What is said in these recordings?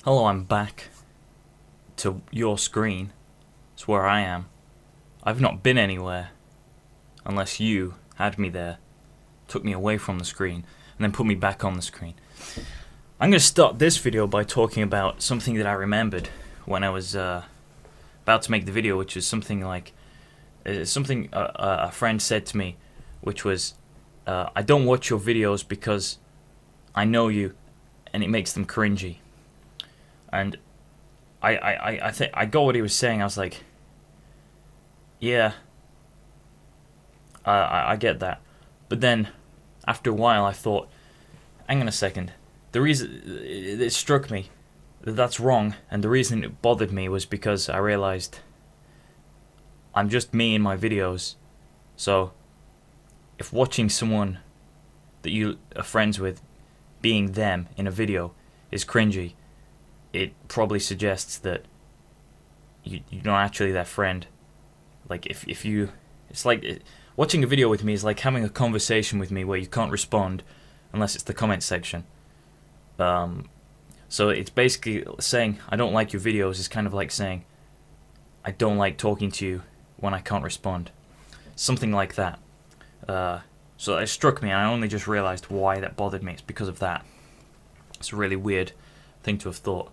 Hello, I'm back to your screen. It's where I am. I've not been anywhere unless you had me there, took me away from the screen, and then put me back on the screen. I'm going to start this video by talking about something that I remembered when I was about to make the video, which is something like something a friend said to me, which was, I don't watch your videos because I know you and it makes them cringy. And I think I got what he was saying. I was like, yeah, I get that. But then, after a while, I thought, hang on a second. The reason it struck me that that's wrong, and the reason it bothered me was because I realized I'm just me in my videos. So, if watching someone that you are friends with being them in a video is cringy, it probably suggests that you're not actually their friend. Like if you, it's like watching a video with me is like having a conversation with me where you can't respond unless it's the comment section. So it's basically saying I don't like your videos is kind of like saying I don't like talking to you when I can't respond. Something like that. So it struck me, and I only just realized why that bothered me. It's because of that. It's a really weird thing to have thought.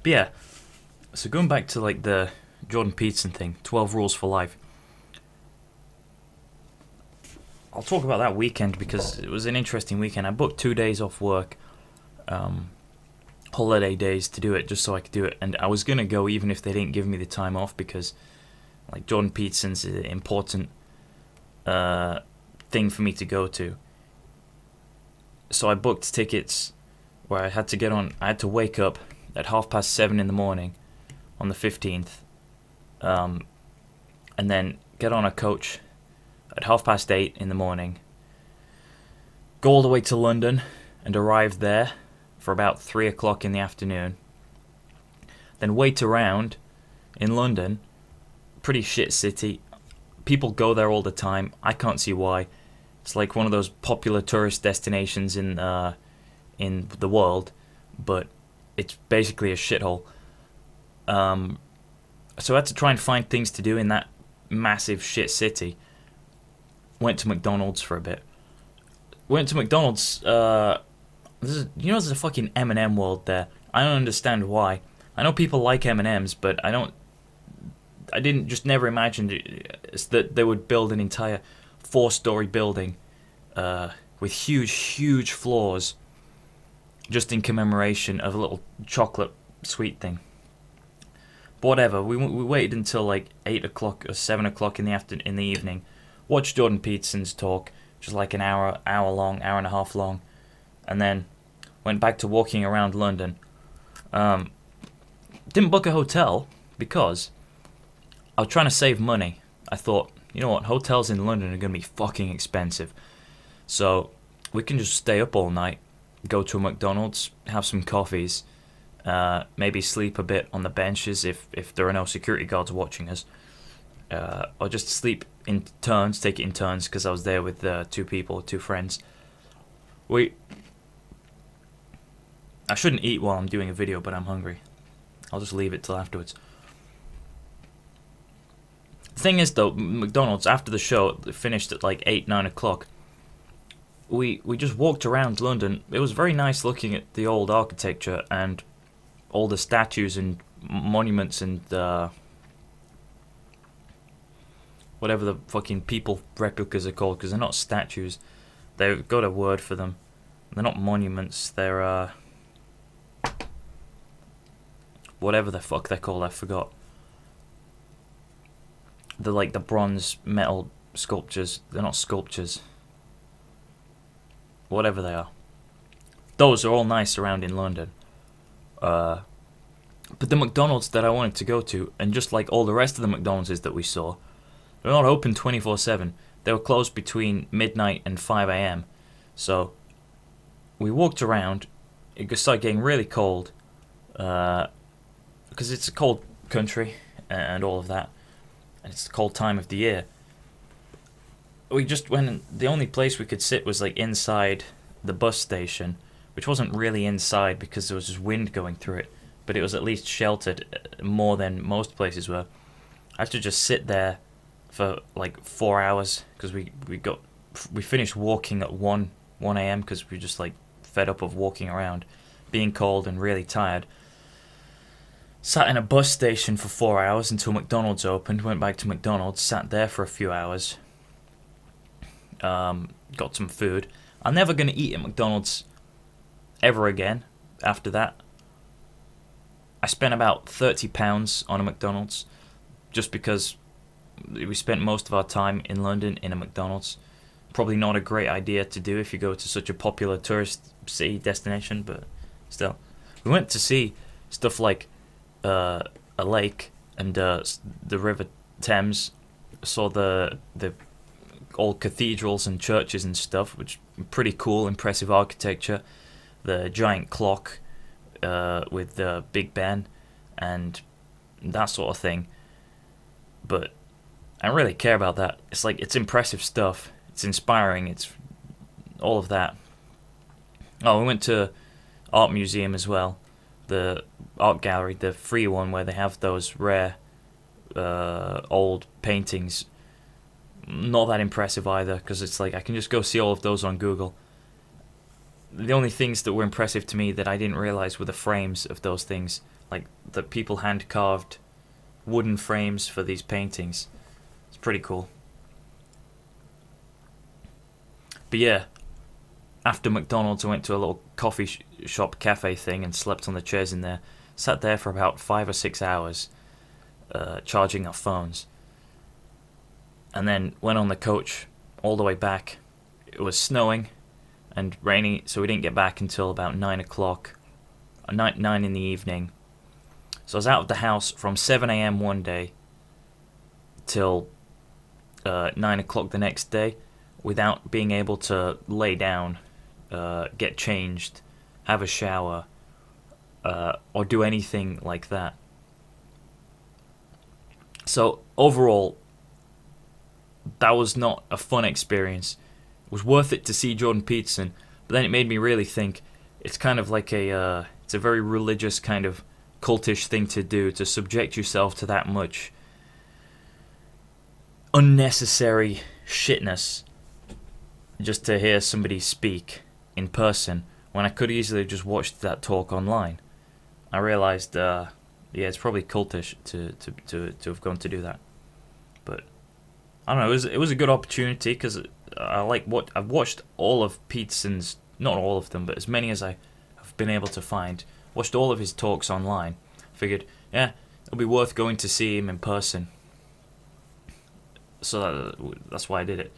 But yeah, so going back to like the Jordan Peterson thing, 12 rules for life. I'll talk about that weekend because it was an interesting weekend. I booked 2 days off work, holiday days to do it, just so I could do it. And I was gonna go even if they didn't give me the time off because, like, Jordan Peterson's an important thing for me to go to. So I booked tickets where I had to wake up at 7:30 in the morning on the 15th, and then get on a coach at 8:30 in the morning, go all the way to London and arrive there for about 3 o'clock in the afternoon, then wait around in London. Pretty shit city. People go there all the time. I can't see why. It's like one of those popular tourist destinations in the world, but it's basically a shithole. So I had to try and find things to do in that massive shit city. Went to McDonald's for a bit. Went to McDonald's. There's a fucking M&M world there. I don't understand why. I know people like M&Ms, but I didn't just never imagined that they would build an entire 4-story building with huge floors just in commemoration of a little chocolate sweet thing. But whatever, we waited until like 8 o'clock or 7 o'clock in the evening, watched Jordan Peterson's talk, which was like an hour and a half long, and then went back to walking around London. Didn't book a hotel because I was trying to save money. I thought, you know what, hotels in London are going to be fucking expensive. So we can just stay up all night, go to a McDonald's, have some coffees, maybe sleep a bit on the benches if there are no security guards watching us, or just sleep in turns, take it in turns, because I was there with two friends. I shouldn't eat while I'm doing a video, but I'm hungry. I'll just leave it till afterwards. The thing is, though, McDonald's, after the show finished at like 8-9 o'clock, we just walked around London. It was very nice looking at the old architecture and all the statues and monuments and whatever the fucking people replicas are called, because they're not statues. They've got a word for them. They're not monuments. They're whatever the fuck they're called. I forgot. They're like the bronze metal sculptures. They're not sculptures. Whatever they are. Those are all nice around in London. But the McDonald's that I wanted to go to, and just like all the rest of the McDonald's that we saw, they're not open 24/7. They were closed between midnight and 5 a.m. So we walked around. It started getting really cold, because it's a cold country and all of that, and it's the cold time of the year. we just went. The only place we could sit was like inside the bus station, which wasn't really inside because there was just wind going through it, but it was at least sheltered more than most places were. I had to just sit there for like 4 hours because we finished walking at 1 a.m. because we were just like fed up of walking around, being cold and really tired. Sat in a bus station for 4 hours until McDonald's opened. Went back to McDonald's, sat there for a few hours. Got some food. I'm never going to eat at McDonald's ever again after that. I spent about £30 on a McDonald's just because we spent most of our time in London in a McDonald's. Probably not a great idea to do if you go to such a popular tourist city destination, but still. We went to see stuff like a lake and the River Thames. Saw the old cathedrals and churches and stuff, which pretty cool, impressive architecture. The giant clock with the Big Ben and that sort of thing. But I don't really care about that. It's like, it's impressive stuff. It's inspiring. It's all of that. Oh, we went to art museum as well. The art gallery, the free one where they have those rare old paintings. Not that impressive either, because it's like I can just go see all of those on Google. The only things that were impressive to me that I didn't realize were the frames of those things, like the people hand carved wooden frames for these paintings. It's pretty cool. But yeah, after McDonald's I went to a little coffee shop cafe thing and slept on the chairs in there. Sat there for about 5 or 6 hours charging our phones. And then went on the coach all the way back. It was snowing and raining, so we didn't get back until about 9 o'clock, 9 in the evening. So I was out of the house from 7 a.m. one day till 9 o'clock the next day without being able to lay down, get changed, have a shower, or do anything like that. So overall, that was not a fun experience. It was worth it to see Jordan Peterson, but then it made me really think it's kind of like it's a very religious kind of cultish thing to do, to subject yourself to that much unnecessary shitness just to hear somebody speak in person when I could easily have just watched that talk online. I realized, it's probably cultish to have gone to do that, but I don't know. It was a good opportunity because I've watched all of Peterson's, not all of them, but as many as I have been able to find. Watched all of his talks online. Figured, yeah, it'll be worth going to see him in person. So that's why I did it.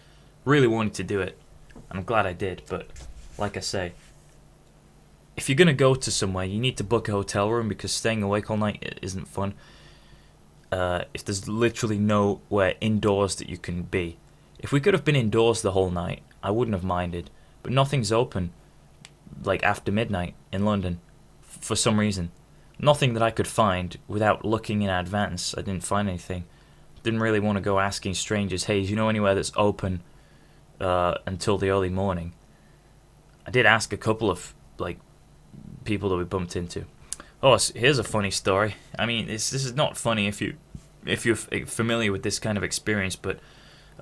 Really wanted to do it, and I'm glad I did. But like I say, if you're gonna go to somewhere, you need to book a hotel room because staying awake all night isn't fun. If there's literally nowhere indoors that you can be. If we could have been indoors the whole night, I wouldn't have minded. But nothing's open, like after midnight in London, for some reason. Nothing that I could find without looking in advance. I didn't find anything. Didn't really want to go asking strangers, hey, do you know anywhere that's open until the early morning? I did ask a couple of people that we bumped into. Oh, here's a funny story. I mean, this is not funny if you're familiar with this kind of experience, but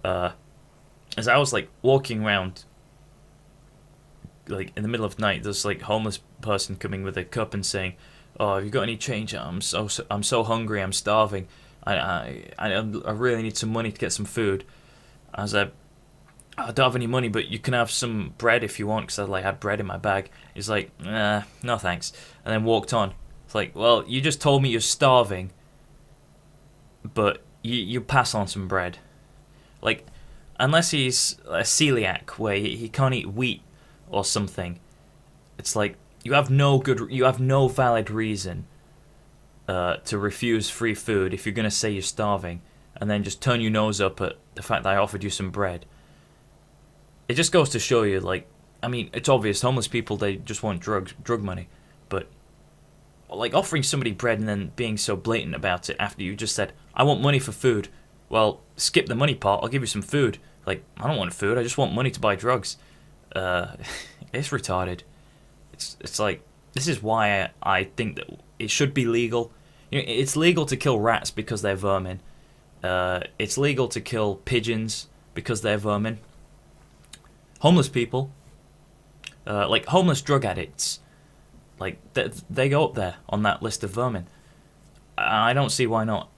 as I was walking around in the middle of the night, there's homeless person coming with a cup and saying, "Oh, have you got any change? I'm so hungry. I'm starving. I really need some money to get some food." I was like, "I don't have any money, but you can have some bread if you want," because I had bread in my bag. He's like, "No thanks," and then walked on. It's like, well, you just told me you're starving, but you pass on some bread. Unless he's a celiac where he can't eat wheat or something, it's like you have no valid reason to refuse free food if you're gonna say you're starving, and then just turn your nose up at the fact that I offered you some bread. It just goes to show you, I mean, it's obvious homeless people, they just want drug money, but offering somebody bread and then being so blatant about it after you just said, "I want money for food." Well, skip the money part. I'll give you some food. Like, I don't want food. I just want money to buy drugs. It's retarded. It's like, this is why I think that it should be legal. You know, it's legal to kill rats because they're vermin. It's legal to kill pigeons because they're vermin. Homeless people, like homeless drug addicts, like they go up there on that list of vermin. I don't see why not.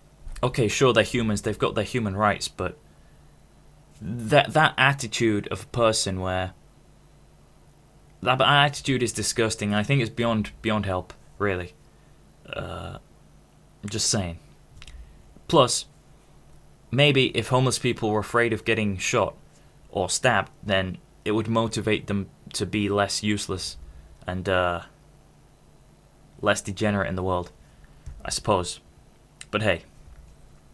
Okay, sure, they're humans. They've got their human rights, but that attitude of a person where that attitude is disgusting. I think it's beyond help, really. Just saying. Plus, maybe if homeless people were afraid of getting shot or stabbed, then it would motivate them to be less useless and less degenerate in the world, I suppose. But hey,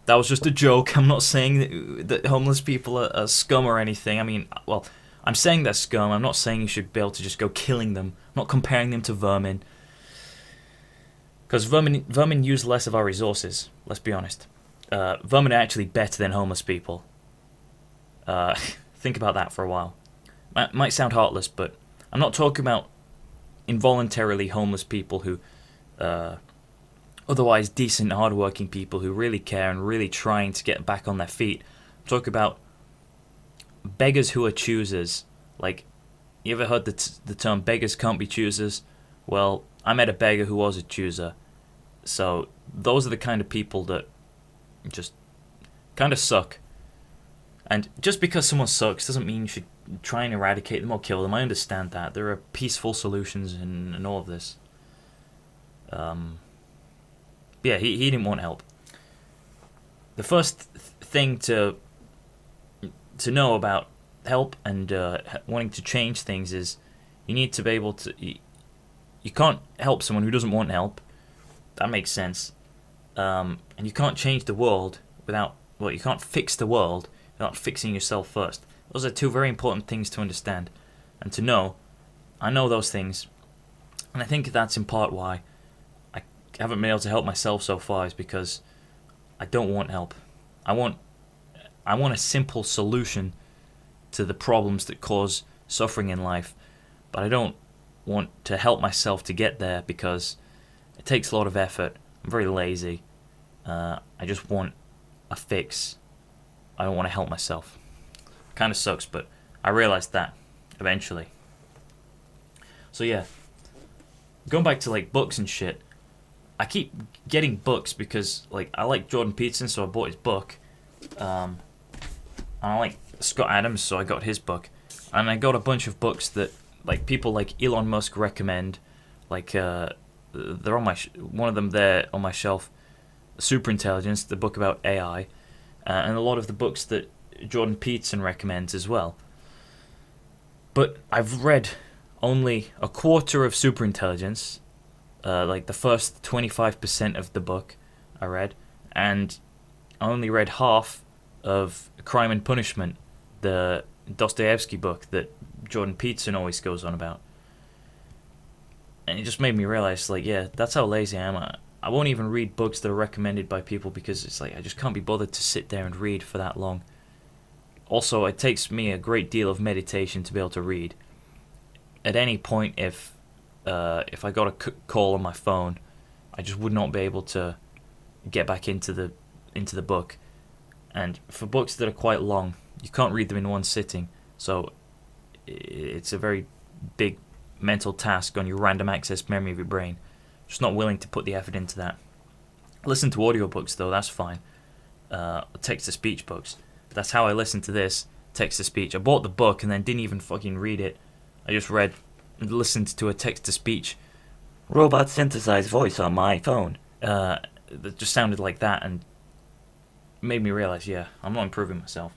that was just a joke. I'm not saying that homeless people are scum or anything. I mean, well, I'm saying they're scum. I'm not saying you should be able to just go killing them. I'm not comparing them to vermin. Because vermin use less of our resources, let's be honest. Vermin are actually better than homeless people. Think about that for a while. Might sound heartless, but I'm not talking about involuntarily homeless people who otherwise decent, hardworking people who really care and really trying to get back on their feet. I'm talking about beggars who are choosers. Like, you ever heard the term beggars can't be choosers? Well, I met a beggar who was a chooser. So those are the kind of people that just kind of suck. And just because someone sucks doesn't mean you should try and eradicate them or kill them. I understand that. There are peaceful solutions in all of this. Yeah, he didn't want help. The first thing to know about help and wanting to change things is you need to be able to... You can't help someone who doesn't want help. That makes sense. And you can't change the world without... Well, you can't fix the world without fixing yourself first. Those are two very important things to understand and to know. I know those things, and I think that's in part why I haven't been able to help myself so far, is because I don't want help. I want a simple solution to the problems that cause suffering in life, but I don't want to help myself to get there because it takes a lot of effort. I'm very lazy. I just want a fix. I don't want to help myself. Kind of sucks, but I realized that eventually. So yeah, going back to like books and shit, I keep getting books because like I like Jordan Peterson, so I bought his book. And I like Scott Adams, so I got his book. And I got a bunch of books that like people like Elon Musk recommend. Like they're on my one of them there on my shelf. Superintelligence, the book about AI, and a lot of the books that Jordan Peterson recommends as well. But I've read only a quarter of Superintelligence, like the first 25% of the book I read, and I only read half of Crime and Punishment, the Dostoevsky book that Jordan Peterson always goes on about. And it just made me realize, like, yeah, that's how lazy I am. I won't even read books that are recommended by people because it's like I just can't be bothered to sit there and read for that long. Also, it takes me a great deal of meditation to be able to read. At any point, if I got a call on my phone, I just would not be able to get back into the book. And for books that are quite long, you can't read them in one sitting. So it's a very big mental task on your random access memory of your brain. Just not willing to put the effort into that. Listen to audiobooks though, that's fine. Text-to-speech books. That's how I listened to this, text-to-speech. I bought the book and then didn't even fucking read it. I just listened to a text-to-speech robot synthesized voice on my phone. That just sounded like that and made me realize, yeah, I'm not improving myself.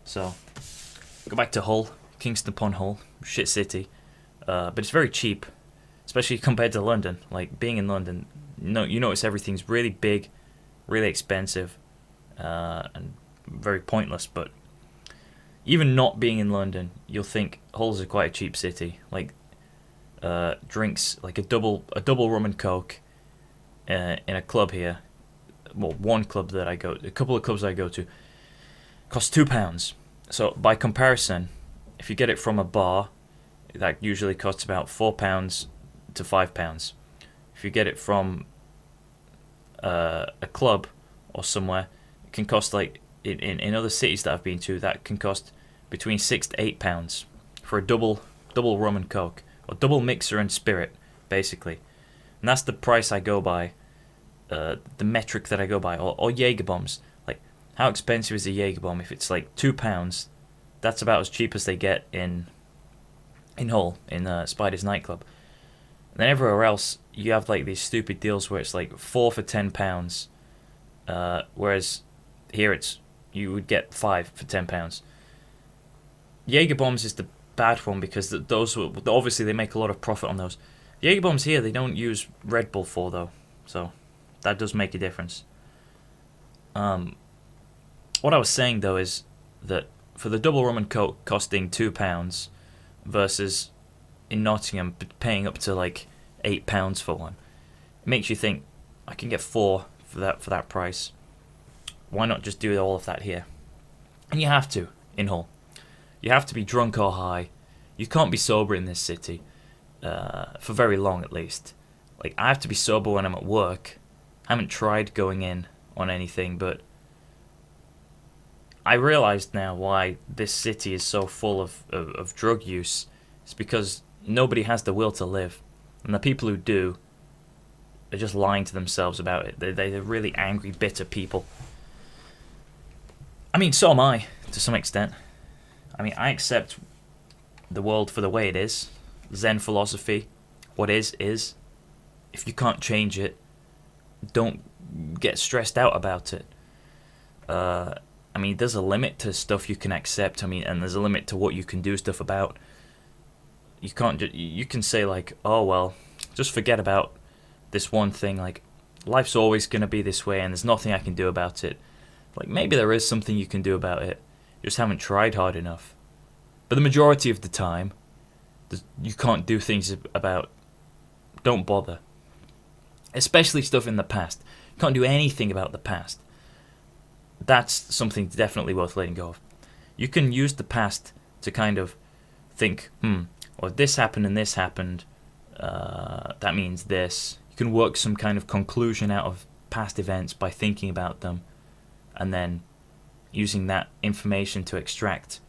So, go back to Hull, Kingston upon Hull, shit city. But it's very cheap. Especially compared to London. Like, being in London, you notice everything's really big, really expensive, and very pointless. But even not being in London, you'll think Hull's quite a cheap city. Like, drinks, like a double rum and coke in a club here. Well, one club that I go, a couple of clubs I go to, costs £2. So by comparison, if you get it from a bar, that usually costs about £4 to £5. If you get it from a club or somewhere, it can cost like in other cities that I've been to, that can cost between £6 to £8 for a double rum and coke, or double mixer and spirit, basically. And that's the price I go by, the metric that I go by, or Jaeger bombs. Like, how expensive is a Jaeger bomb? If it's like £2, that's about as cheap as they get in Hull, in Spider's nightclub. And then everywhere else, you have like these stupid deals where it's like 4 for £10, whereas here you would get 5 for £10. Jaeger bombs is the bad one because those obviously they make a lot of profit on those. Jaeger bombs here they don't use Red Bull for though, so that does make a difference. What I was saying though is that for the double rum and coke costing £2 versus in Nottingham paying up to like £8 for one, it makes you think I can get 4 for that price. Why not just do all of that here? And you have to in Hull. You have to be drunk or high. You can't be sober in this city for very long at least. Like I have to be sober when I'm at work. I haven't tried going in on anything, but I realised now why this city is so full of drug use. It's because nobody has the will to live. And the people who do are just lying to themselves about it. They're really angry, bitter people. I mean, so am I, to some extent. I mean, I accept the world for the way it is. Zen philosophy. What is. If you can't change it, don't get stressed out about it. I mean, there's a limit to stuff you can accept. I mean, and there's a limit to what you can do stuff about. You can't. You can say like, oh well, just forget about this one thing. Like, life's always gonna be this way, and there's nothing I can do about it. Like, maybe there is something you can do about it. You just haven't tried hard enough. But the majority of the time, you can't do things about. Don't bother. Especially stuff in the past. You can't do anything about the past. That's something definitely worth letting go of. You can use the past to kind of think, well, if this happened and this happened, that means this. You can work some kind of conclusion out of past events by thinking about them, and then using that information to extract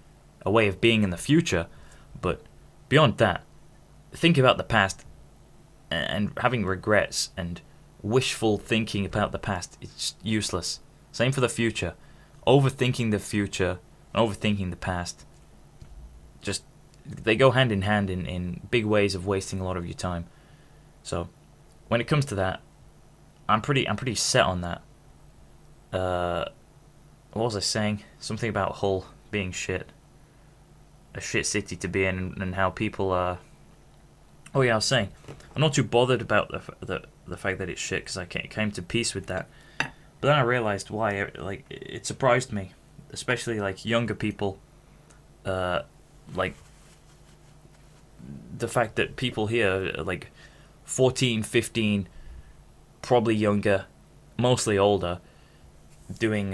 a way of being in the future. But beyond that, think about the past and having regrets and wishful thinking about the past, it's useless. Same for the future. Overthinking the future and overthinking the past, just they go hand in hand in big ways of wasting a lot of your time. So when it comes to that, I'm pretty set on that. What was I saying? Something about Hull being shit. A shit city to be in, and how people are. Oh yeah, I was saying, I'm not too bothered about the fact that it's shit because I came to peace with that. But then I realized why. Like, it surprised me, especially like younger people. Like the fact that people here are like 14, 15, probably younger, mostly older, doing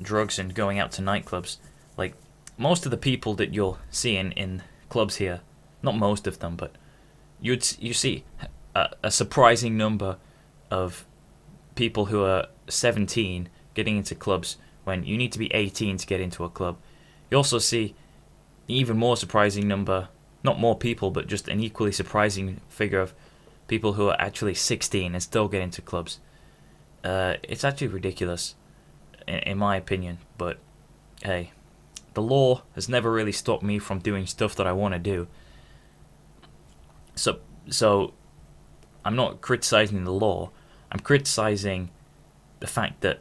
drugs and going out to nightclubs. Like, most of the people that you'll see in clubs here, not most of them, but you see a surprising number of people who are 17 getting into clubs when you need to be 18 to get into a club. You also see even more surprising number, not more people, but just an equally surprising figure of people who are actually 16 and still get into clubs. It's actually ridiculous, in my opinion, but hey, the law has never really stopped me from doing stuff that I want to do. So I'm not criticizing the law, I'm criticizing the fact that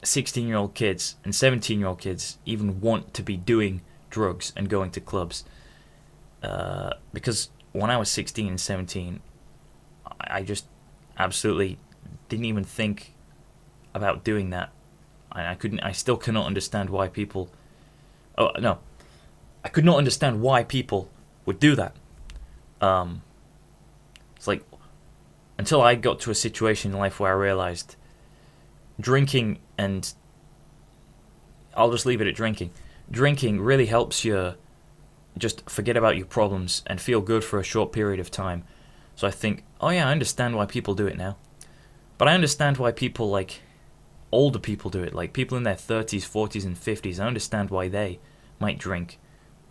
16-year-old kids and 17-year-old kids even want to be doing drugs and going to clubs. Because when I was 16 and 17, I just absolutely didn't even think about doing that. I still cannot understand why people. Oh no, I could not understand why people would do that. It's like, until I got to a situation in life where I realized drinking, and I'll just leave it at drinking. drinking really helps you just forget about your problems and feel good for a short period of time. So I think, oh yeah, I understand why people do it now. But I understand why people, like, older people do it. Like, people in their 30s, 40s, and 50s, I understand why they might drink.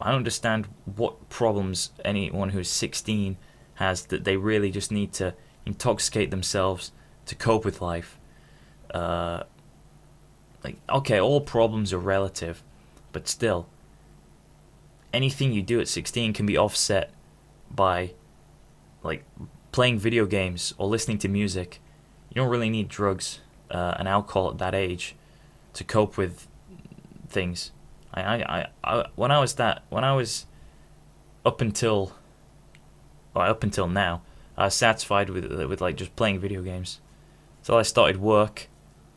I don't understand what problems anyone who's 16 has that they really just need to intoxicate themselves to cope with life. Like, okay, all problems are relative, but still, anything you do at 16 can be offset by, like, playing video games or listening to music. You don't really need drugs and alcohol at that age to cope with things. When I was up until now, I was satisfied with like just playing video games. So I started work.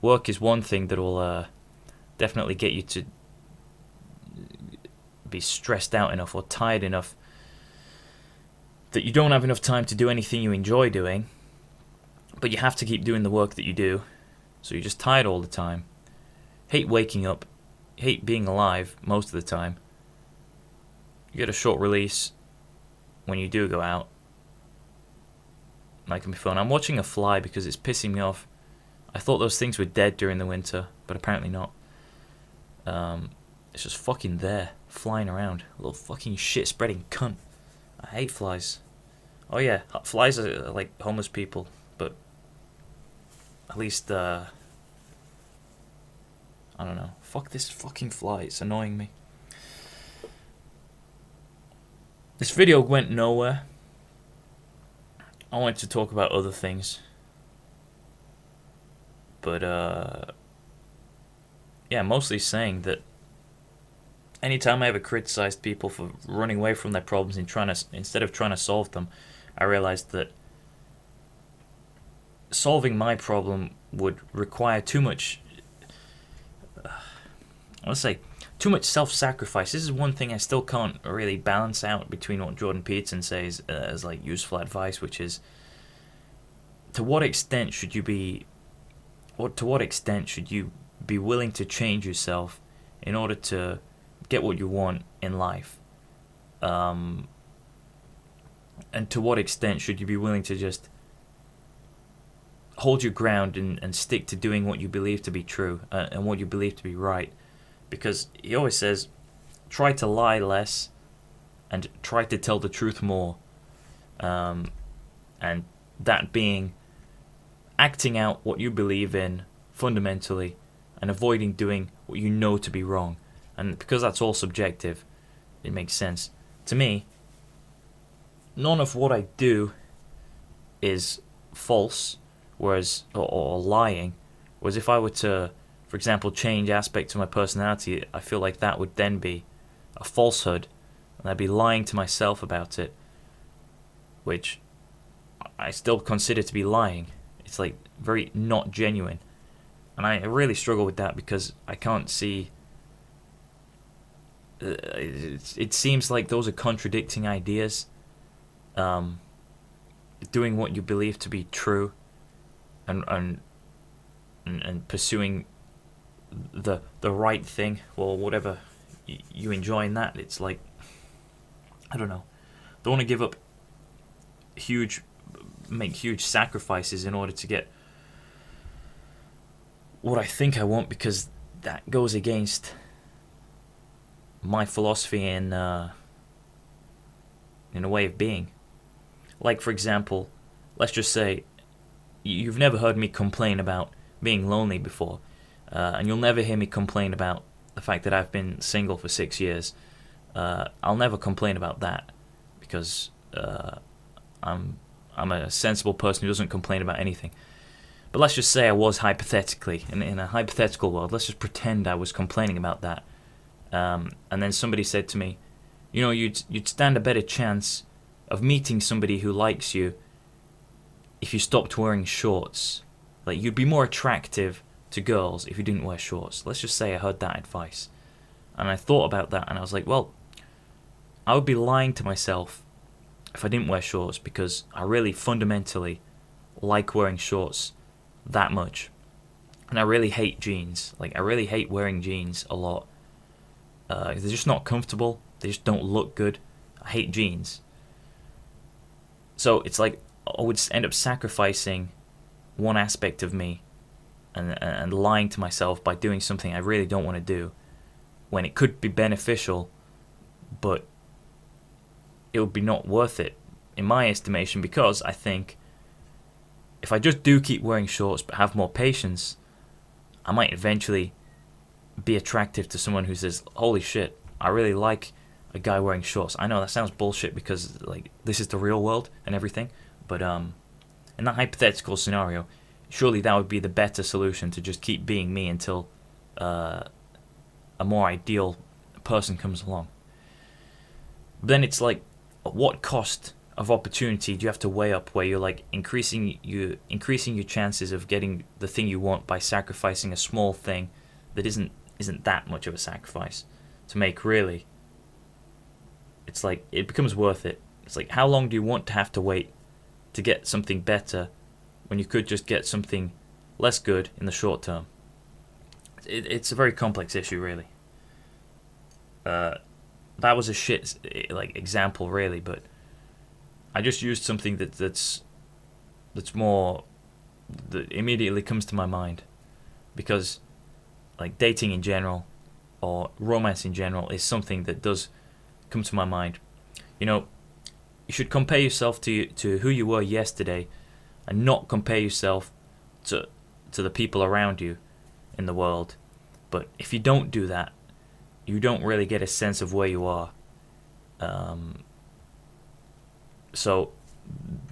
Work is one thing that will definitely get you to be stressed out enough or tired enough that you don't have enough time to do anything you enjoy doing, but you have to keep doing the work that you do, so you're just tired all the time. Hate waking up, hate being alive most of the time. You get a short release when you do go out. That can be fun. I'm watching a fly because it's pissing me off. I thought those things were dead during the winter, but apparently not. It's just fucking there, flying around. A little fucking shit-spreading cunt. I hate flies. Oh yeah, flies are like homeless people, but at least, I don't know. Fuck this fucking fly, it's annoying me. This video went nowhere. I wanted to talk about other things. But, yeah, mostly saying that anytime I ever criticized people for running away from their problems and instead of trying to solve them, I realized that solving my problem would require too much, too much self-sacrifice. This is one thing I still can't really balance out between what Jordan Peterson says as like useful advice, which is to what extent should you be willing to change yourself in order to get what you want in life, and to what extent should you be willing to just hold your ground and stick to doing what you believe to be true and what you believe to be right. Because he always says, try to lie less and try to tell the truth more, and that being acting out what you believe in fundamentally and avoiding doing what you know to be wrong. And because that's all subjective, it makes sense. To me, none of what I do is false, or lying. Whereas if I were to, for example, change aspects of my personality, I feel like that would then be a falsehood, and I'd be lying to myself about it, which I still consider to be lying. It's like very not genuine. And I really struggle with that because I can't see... It seems like those are contradicting ideas. Doing what you believe to be true and pursuing the right thing, or whatever you enjoy in that. It's like, I don't know. Don't want to give up make huge sacrifices in order to get what I think I want, because that goes against my philosophy in a way of being. Like, for example, let's just say you've never heard me complain about being lonely before, and you'll never hear me complain about the fact that I've been single for 6 years. I'll never complain about that because I'm a sensible person who doesn't complain about anything. But let's just say I was hypothetically, in a hypothetical world, let's just pretend I was complaining about that. And then somebody said to me, you know, you'd stand a better chance of meeting somebody who likes you if you stopped wearing shorts. Like, you'd be more attractive to girls if you didn't wear shorts. Let's just say I heard that advice. And I thought about that, and I was like, well, I would be lying to myself if I didn't wear shorts, because I really fundamentally like wearing shorts that much. And I really hate jeans. Like, I really hate wearing jeans a lot. They're just not comfortable. They just don't look good. I hate jeans. So it's like I would end up sacrificing one aspect of me and lying to myself by doing something I really don't want to do when it could be beneficial, but it would be not worth it in my estimation, because I think if I just do keep wearing shorts but have more patience, I might eventually be attractive to someone who says, holy shit, I really like a guy wearing shorts. I know that sounds bullshit because like this is the real world and everything, but in that hypothetical scenario, surely that would be the better solution, to just keep being me until a more ideal person comes along. But then it's like, at what cost of opportunity do you have to weigh up where you're like increasing your chances of getting the thing you want by sacrificing a small thing that isn't that much of a sacrifice to make, really? It's like it becomes worth it. It's like, how long do you want to have to wait to get something better when you could just get something less good in the short term? It's a very complex issue, really. That was a shit like example, really, but I just used something that's more, that immediately comes to my mind, because like dating in general or romance in general is something that does come to my mind. You know, you should compare yourself to who you were yesterday, and not compare yourself to the people around you in the world. But if you don't do that, you don't really get a sense of where you are. So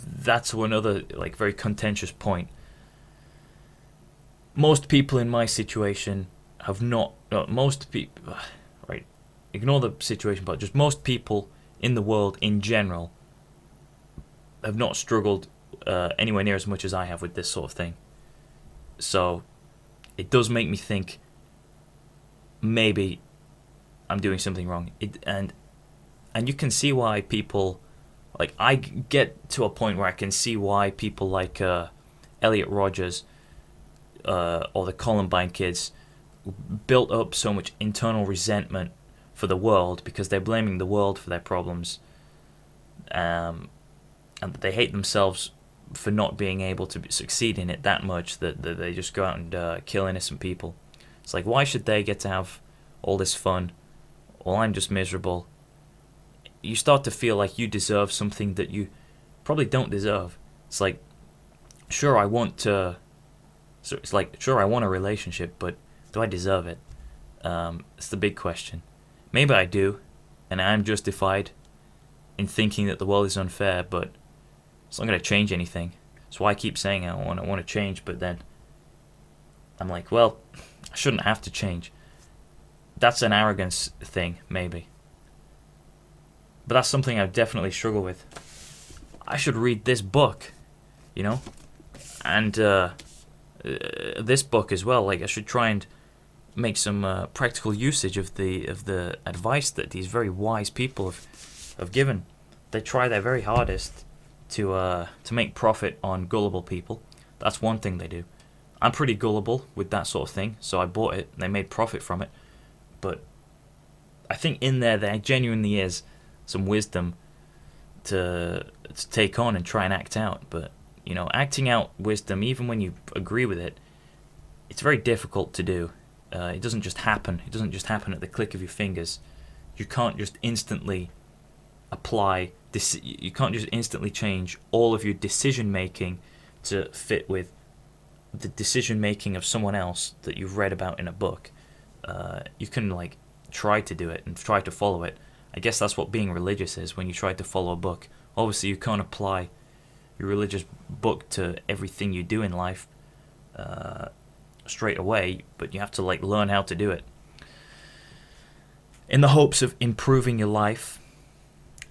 that's another like very contentious point. Most people in my situation have not. Most people, right? Ignore the situation, but just most people in the world in general have not struggled anywhere near as much as I have with this sort of thing. So it does make me think maybe I'm doing something wrong. And you can see why people, like, I get to a point where I can see why people like Elliot Rodgers or the Columbine kids built up so much internal resentment for the world, because they're blaming the world for their problems, and they hate themselves for not being able to succeed in it that much that they just go out and kill innocent people. It's like, why should they get to have all this fun while I'm just miserable? You start to feel like you deserve something that you probably don't deserve. It's like, sure, I want a relationship, but do I deserve it? It's the big question. Maybe I do, and I'm justified in thinking that the world is unfair, but it's not going to change anything. That's why I keep saying I want to change, but then I'm like, well, I shouldn't have to change. That's an arrogance thing, maybe. But that's something I definitely struggle with. I should read this book, you know? And this book as well. Like, I should try and make some practical usage of the advice that these very wise people have given. They try their very hardest to make profit on gullible people. That's one thing they do. I'm pretty gullible with that sort of thing, so I bought it. They made profit from it. But I think in there genuinely is some wisdom to take on and try and act out. But, you know, acting out wisdom, even when you agree with it, it's very difficult to do. It doesn't just happen. It doesn't just happen at the click of your fingers. You can't just instantly apply this. You can't just instantly change all of your decision making to fit with the decision making of someone else that you've read about in a book. You can like try to do it and try to follow it. I guess that's what being religious is, when you try to follow a book. Obviously, you can't apply your religious book to everything you do in life straight away, but you have to like learn how to do it in the hopes of improving your life,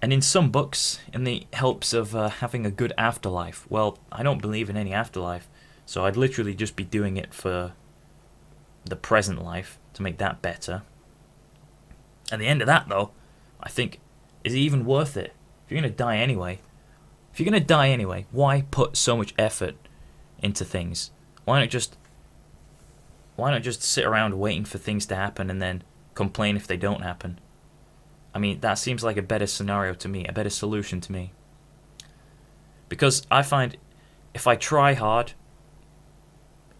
and in some books in the hopes of having a good afterlife. Well, I don't believe in any afterlife, so I'd literally just be doing it for the present life to make that better. At the end of that, though, I think, is it even worth it? If you're going to die anyway, why put so much effort into things? Why not just sit around waiting for things to happen and then complain if they don't happen. I mean, that seems like a better scenario to me, a better solution to me. Because I find if I try hard,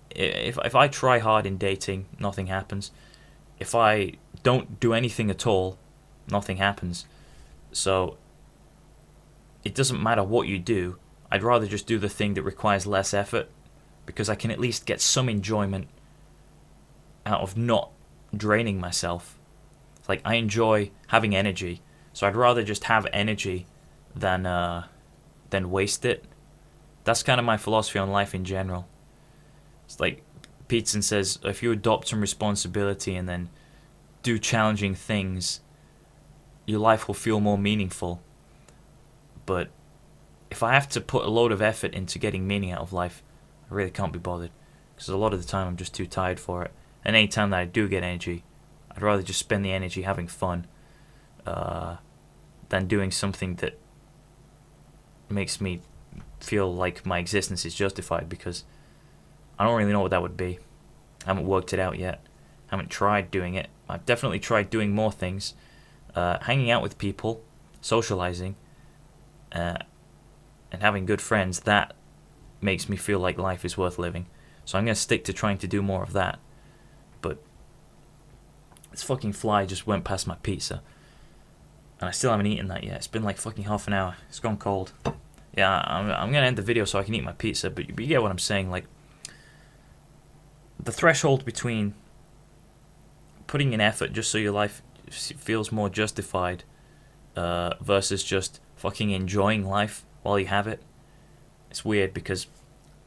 if I try hard in dating, nothing happens. If I don't do anything at all, nothing happens. So it doesn't matter what you do. I'd rather just do the thing that requires less effort, because I can at least get some enjoyment out of not draining myself. Like, I enjoy having energy, so I'd rather just have energy than waste it. That's kind of my philosophy on life in general. It's like Peterson says, if you adopt some responsibility and then do challenging things, your life will feel more meaningful. But if I have to put a load of effort into getting meaning out of life, I really can't be bothered, because a lot of the time I'm just too tired for it. And any time that I do get energy, I'd rather just spend the energy having fun than doing something that makes me feel like my existence is justified, because I don't really know what that would be. I haven't worked it out yet. I haven't tried doing it. I've definitely tried doing more things. Hanging out with people, socializing, and having good friends, that makes me feel like life is worth living. So I'm going to stick to trying to do more of that. But this fucking fly just went past my pizza, and I still haven't eaten that yet. It's been like fucking half an hour. It's gone cold. Yeah, I'm going to end the video so I can eat my pizza, but you get what I'm saying. Like, the threshold between putting in effort just so your life feels more justified versus just fucking enjoying life while you have it, it's weird, because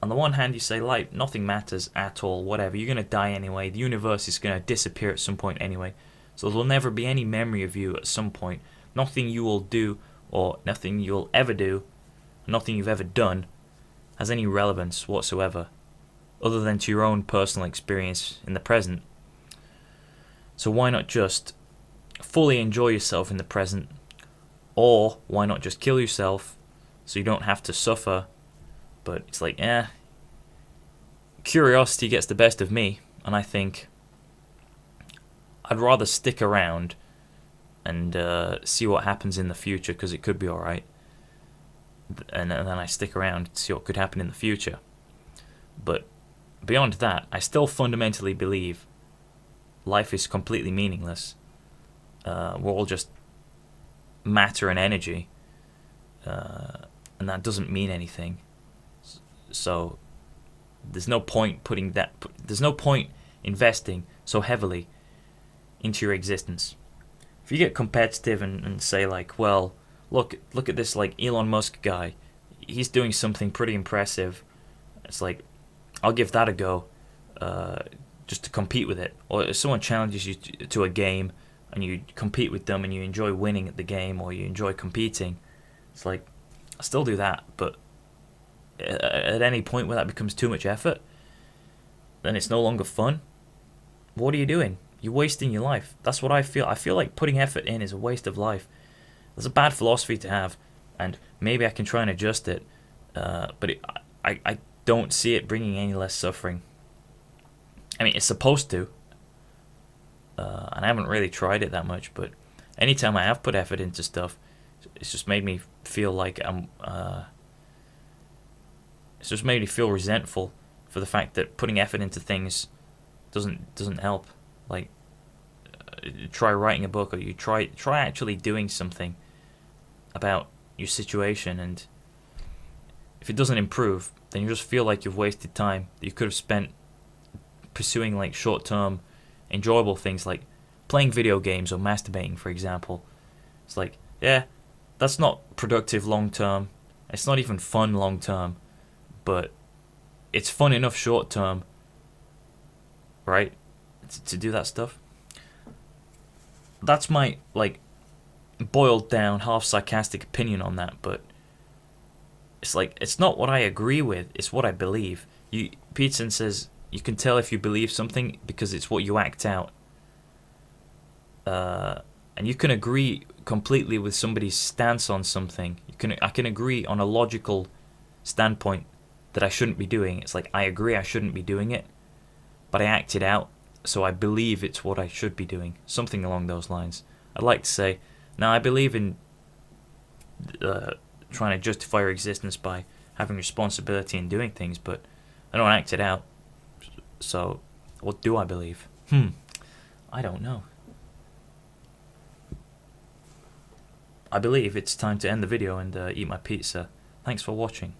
on the one hand you say, like, nothing matters at all, whatever, you're going to die anyway, the universe is going to disappear at some point anyway, so there'll never be any memory of you at some point. Nothing you will do, or nothing you'll ever do, nothing you've ever done has any relevance whatsoever, other than to your own personal experience in the present. So why not just fully enjoy yourself in the present, or why not just kill yourself so you don't have to suffer? But it's like, curiosity gets the best of me, and I think I'd rather stick around and see what happens in the future, because it could be alright, and then I stick around to see what could happen in the future. But beyond that, I still fundamentally believe life is completely meaningless. We're all just matter and energy, and that doesn't mean anything. So there's no point there's no point investing so heavily into your existence. If you get competitive and say, like, well, look at this, like, Elon Musk guy, he's doing something pretty impressive, it's like, I'll give that a go, just to compete with it. Or if someone challenges you to a game and you compete with them and you enjoy winning at the game, or you enjoy competing, it's like, I'll still do that, but at any point where that becomes too much effort, then it's no longer fun. What are you doing? You're wasting your life. That's what I feel. I feel like putting effort in is a waste of life. That's a bad philosophy to have, and maybe I can try and adjust it, but I don't see it bringing any less suffering. I mean, it's supposed to, and I haven't really tried it that much, but anytime I have put effort into stuff, it's just made me feel like it's just made me feel resentful for the fact that putting effort into things doesn't help. Like, try writing a book, or you try actually doing something about your situation, and if it doesn't improve, then you just feel like you've wasted time that you could have spent pursuing, like, short-term enjoyable things like playing video games or masturbating, for example. It's like, yeah, that's not productive long-term, it's not even fun long-term, but it's fun enough short-term, right, to do that stuff. That's my, like, boiled down, half sarcastic opinion on that, but it's like, it's not what I agree with, it's what I believe. Peterson says you can tell if you believe something because it's what you act out. And you can agree completely with somebody's stance on something. I can agree on a logical standpoint that I shouldn't be doing. It's like, I agree I shouldn't be doing it, but I act it out so I believe it's what I should be doing. Something along those lines. I'd like to say, now I believe in trying to justify your existence by having responsibility and doing things, but I don't act it out. So, what do I believe? I don't know. I believe it's time to end the video and eat my pizza. Thanks for watching.